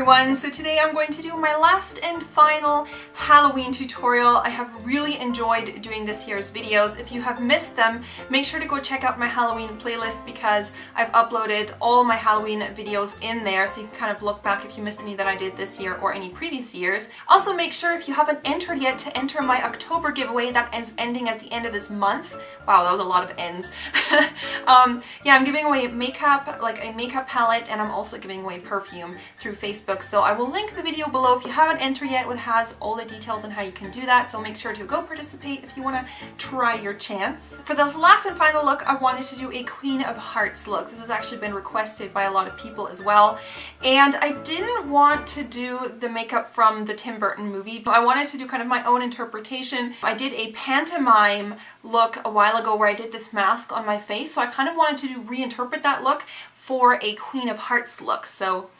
everyone! So today I'm going to do my last and final Halloween tutorial. I have really enjoyed doing this year's videos. If you have missed them, make sure to go check out my Halloween playlist because I've uploaded all my Halloween videos in there so you can kind of look back if you missed any that I did this year or any previous years. Also make sure if you haven't entered yet to enter my October giveaway that ends ending at the end of this month. Wow, that was a lot of ends. Yeah, I'm giving away makeup, like a makeup palette, and I'm also giving away perfume through Facebook. So I will link the video below if you haven't entered yet, which has all the details on how you can do that. So make sure to go participate if you want to try your chance. For this last and final look, I wanted to do a Queen of Hearts look. This has actually been requested by a lot of people as well. And I didn't want to do the makeup from the Tim Burton movie. I wanted to do kind of my own interpretation. I did a pantomime look a while ago where I did this mask on my face, so I kind of wanted to reinterpret that look for a Queen of Hearts look. So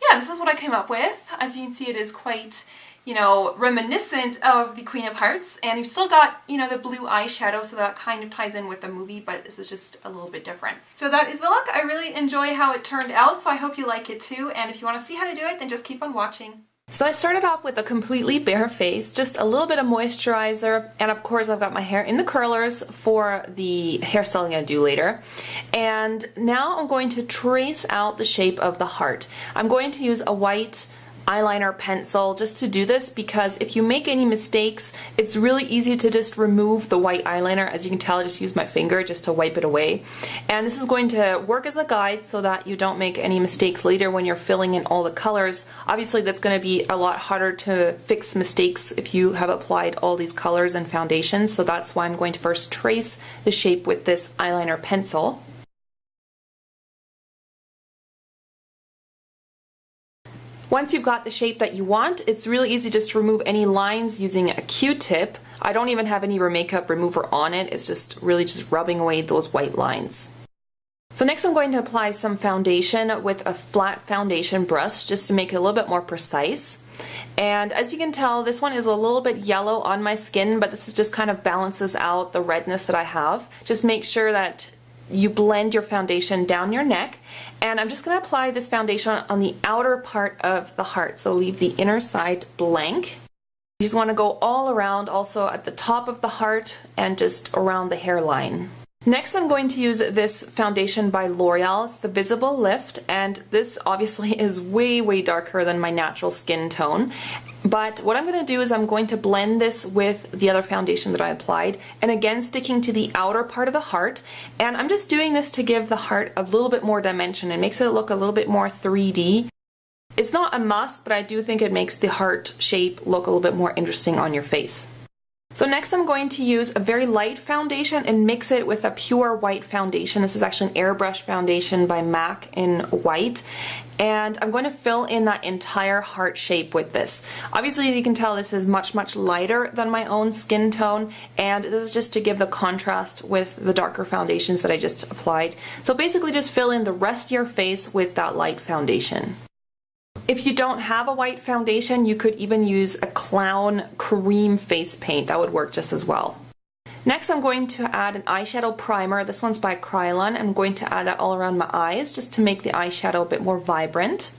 yeah, this is what I came up with. As you can see, it is quite, you know, reminiscent of the Queen of Hearts, and you've still got, you know, the blue eyeshadow, so that kind of ties in with the movie, but this is just a little bit different. So that is the look. I really enjoy how it turned out, so I hope you like it too, and if you want to see how to do it, then just keep on watching. So I started off with a completely bare face, just a little bit of moisturizer, and of course I've got my hair in the curlers for the hairstyle I'm going to do later. And now I'm going to trace out the shape of the heart. I'm going to use a white eyeliner pencil just to do this because if you make any mistakes, it's really easy to just remove the white eyeliner. As you can tell, I just use my finger just to wipe it away. And this is going to work as a guide so that you don't make any mistakes later when you're filling in all the colors. Obviously that's going to be a lot harder to fix mistakes if you have applied all these colors and foundations, so that's why I'm going to first trace the shape with this eyeliner pencil. Once you've got the shape that you want, it's really easy just to remove any lines using a Q-tip. I don't even have any makeup remover on it, it's just really just rubbing away those white lines. So next I'm going to apply some foundation with a flat foundation brush just to make it a little bit more precise. And as you can tell, this one is a little bit yellow on my skin, but this is just kind of balances out the redness that I have. Just make sure that you blend your foundation down your neck, and I'm just going to apply this foundation on the outer part of the heart, so leave the inner side blank. You just want to go all around, also at the top of the heart and just around the hairline. Next I'm going to use this foundation by L'Oreal. It's the Visible Lift, and this obviously is way darker than my natural skin tone. But what I'm going to do is I'm going to blend this with the other foundation that I applied, and again sticking to the outer part of the heart. And I'm just doing this to give the heart a little bit more dimension. It makes it look a little bit more 3D. It's not a must, but I do think it makes the heart shape look a little bit more interesting on your face. So next I'm going to use a very light foundation and mix it with a pure white foundation. This is actually an airbrush foundation by MAC in white. And I'm going to fill in that entire heart shape with this. Obviously you can tell this is much lighter than my own skin tone, and this is just to give the contrast with the darker foundations that I just applied. So basically just fill in the rest of your face with that light foundation. If you don't have a white foundation, you could even use a clown cream face paint. That would work just as well. Next I'm going to add an eyeshadow primer. This one's by Kryolan. I'm going to add that all around my eyes just to make the eyeshadow a bit more vibrant.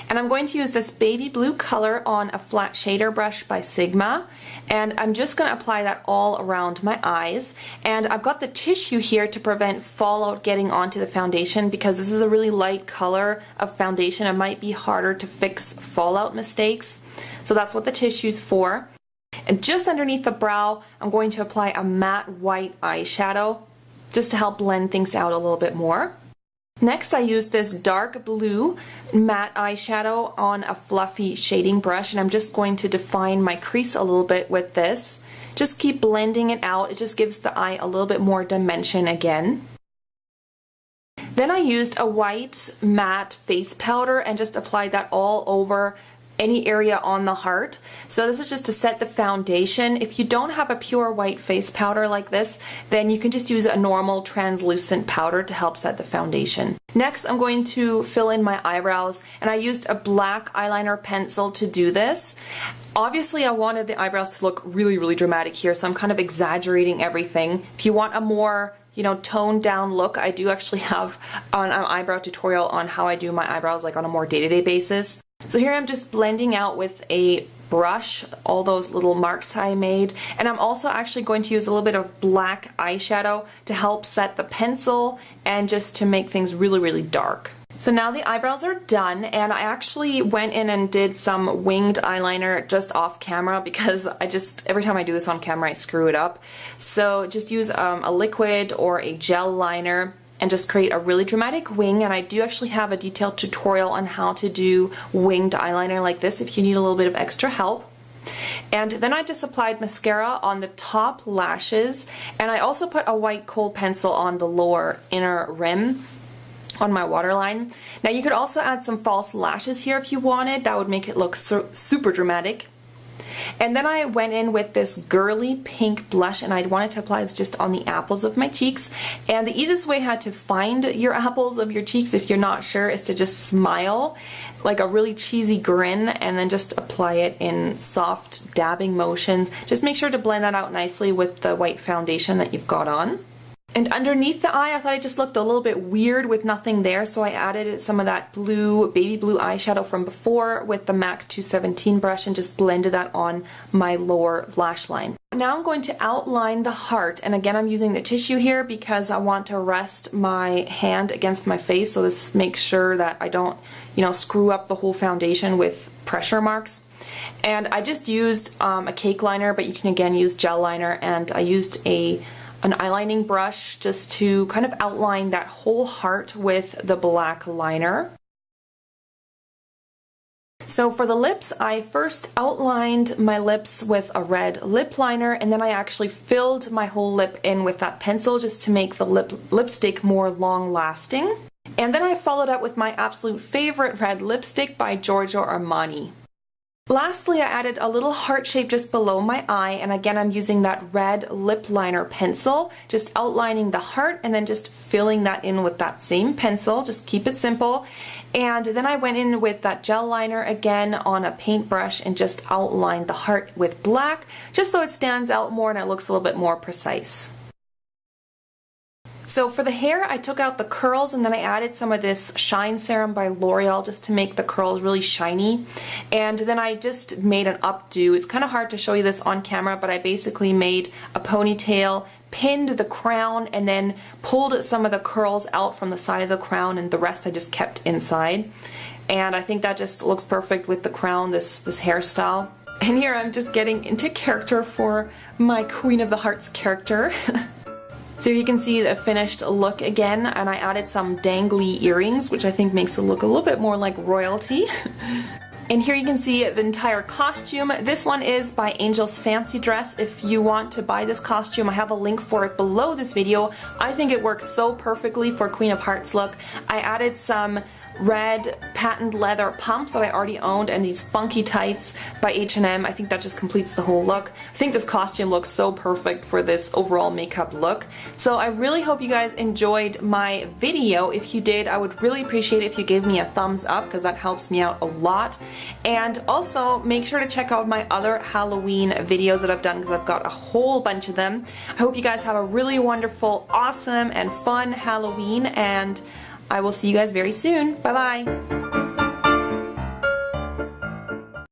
And I'm going to use this baby blue color on a flat shader brush by Sigma, and I'm just going to apply that all around my eyes. And I've got the tissue here to prevent fallout getting onto the foundation because this is a really light color of foundation. It might be harder to fix fallout mistakes, so that's what the tissue's for. And just underneath the brow I'm going to apply a matte white eyeshadow just to help blend things out a little bit more. Next I used this dark blue matte eyeshadow on a fluffy shading brush, and I'm just going to define my crease a little bit with this. Just keep blending it out, it just gives the eye a little bit more dimension again. Then I used a white matte face powder and just applied that all over any area on the heart. So this is just to set the foundation. If you don't have a pure white face powder like this, then you can just use a normal translucent powder to help set the foundation. Next I'm going to fill in my eyebrows, and I used a black eyeliner pencil to do this. Obviously I wanted the eyebrows to look really dramatic here, so I'm kind of exaggerating everything. If you want a more, you know, toned down look, I do actually have an eyebrow tutorial on how I do my eyebrows like on a more day-to-day basis. So here I'm just blending out with a brush all those little marks I made, and I'm also actually going to use a little bit of black eyeshadow to help set the pencil and just to make things really dark. So now the eyebrows are done, and I actually went in and did some winged eyeliner just off camera because every time I do this on camera I screw it up. So just use a liquid or a gel liner and just create a really dramatic wing, and I do actually have a detailed tutorial on how to do winged eyeliner like this if you need a little bit of extra help. And then I just applied mascara on the top lashes, and I also put a white kohl pencil on the lower inner rim on my waterline. Now you could also add some false lashes here if you wanted, that would make it look super dramatic. And then I went in with this girly pink blush, and I wanted to apply this just on the apples of my cheeks. And the easiest way how to find your apples of your cheeks if you're not sure is to just smile like a really cheesy grin and then just apply it in soft dabbing motions. Just make sure to blend that out nicely with the white foundation that you've got on. And underneath the eye, I thought it just looked a little bit weird with nothing there, so I added some of that baby blue eyeshadow from before with the MAC 217 brush and just blended that on my lower lash line. Now I'm going to outline the heart, and again I'm using the tissue here because I want to rest my hand against my face, so this makes sure that I don't, screw up the whole foundation with pressure marks. And I just used a cake liner, but you can again use gel liner, and I used an eyelining brush just to kind of outline that whole heart with the black liner. So for the lips, I first outlined my lips with a red lip liner, and then I actually filled my whole lip in with that pencil just to make the lipstick more long lasting. And then I followed up with my absolute favorite red lipstick by Giorgio Armani. Lastly, I added a little heart shape just below my eye, and again I'm using that red lip liner pencil, just outlining the heart and then just filling that in with that same pencil. Just keep it simple. And then I went in with that gel liner again on a paintbrush and just outlined the heart with black, just so it stands out more and it looks a little bit more precise. So for the hair, I took out the curls and then I added some of this Shine Serum by L'Oreal just to make the curls really shiny. And then I just made an updo. It's kind of hard to show you this on camera, but I basically made a ponytail, pinned the crown, and then pulled some of the curls out from the side of the crown, and the rest I just kept inside. And I think that just looks perfect with the crown, this hairstyle. And here I'm just getting into character for my Queen of the Hearts character. So you can see the finished look again, and I added some dangly earrings, which I think makes it look a little bit more like royalty. And here you can see the entire costume. This one is by Angel's Fancy Dress. If you want to buy this costume, I have a link for it below this video. I think it works so perfectly for Queen of Hearts look. I added some red patent leather pumps that I already owned and these funky tights by H&M. I think that just completes the whole look. I think this costume looks so perfect for this overall makeup look. So I really hope you guys enjoyed my video. If you did, I would really appreciate it if you gave me a thumbs up because that helps me out a lot. And also make sure to check out my other Halloween videos that I've done because I've got a whole bunch of them. I hope you guys have a really wonderful, awesome, and fun Halloween, and I will see you guys very soon. Bye bye!